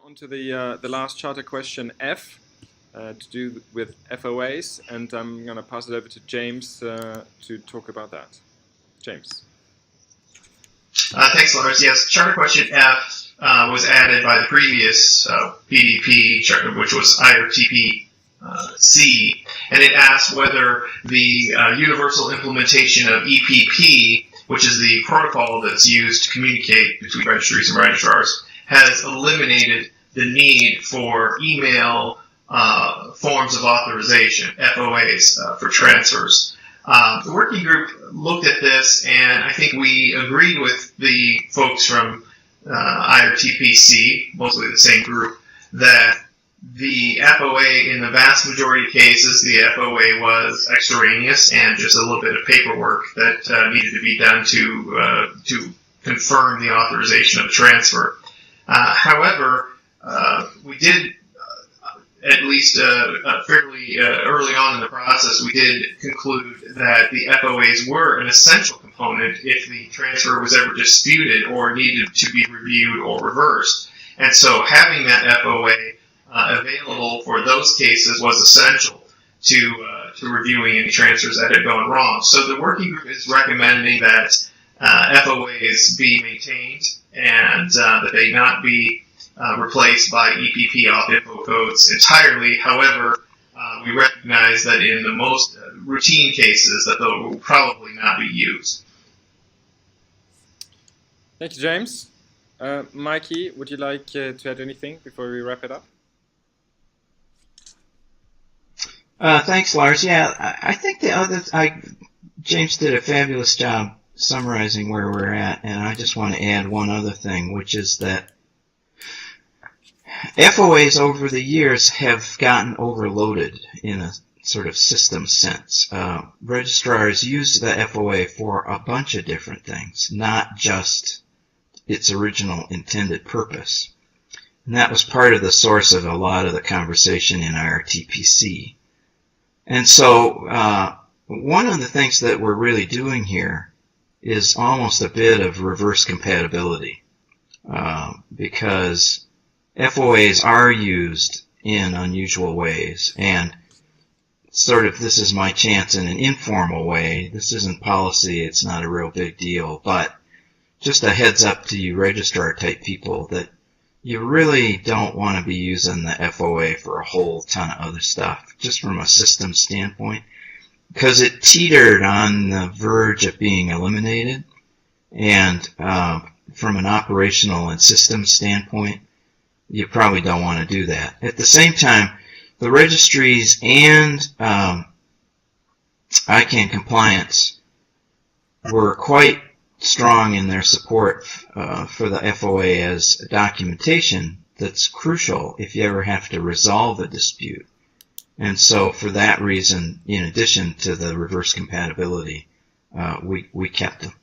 On to the last charter question F, to do with FOAs, and I'm going to pass it over to James to talk about that. James. Thanks, Lars. Yes, charter question F was added by the previous PDP, which was IRTP C, and it asked whether the universal implementation of EPP, which is the protocol that's used to communicate between registries and registrars, has eliminated the need for email forms of authorization, FOAs, for transfers. The working group looked at this, and I think we agreed with the folks from IRTPC, mostly the same group, that the FOA, in the vast majority of cases, the FOA was extraneous and just a little bit of paperwork that needed to be done to confirm the authorization of the transfer. However, we did, at least fairly early on in the process, we did conclude that the FOAs were an essential component if the transfer was ever disputed or needed to be reviewed or reversed. And so having that FOA available for those cases was essential to reviewing any transfers that had gone wrong. So the working group is recommending that FOAs be maintained and that they not be replaced by EPP auth info codes entirely. However, we recognize that in the most routine cases that those will probably not be used. Thank you, James. Mikey, would you like to add anything before we wrap it up? Thanks, Lars. Yeah, I think James did a fabulous job summarizing where we're at, and I just want to add one other thing, which is that FOAs over the years have gotten overloaded in a sort of system sense. Registrars use the FOA for a bunch of different things, not just its original intended purpose. And that was part of the source of a lot of the conversation in IRTPC. And so one of the things that we're really doing here is almost a bit of reverse compatibility, because FOAs are used in unusual ways, and sort of this is my chance in an informal way. This isn't policy, it's not a real big deal, but just a heads up to you registrar type people that you really don't want to be using the FOA for a whole ton of other stuff, just from a system standpoint, because it teetered on the verge of being eliminated, and from an operational and system standpoint, you probably don't want to do that. At the same time, the registries and ICANN compliance were quite strong in their support for the FOA as documentation that's crucial if you ever have to resolve a dispute. And so for that reason, in addition to the reverse compatibility, we kept them.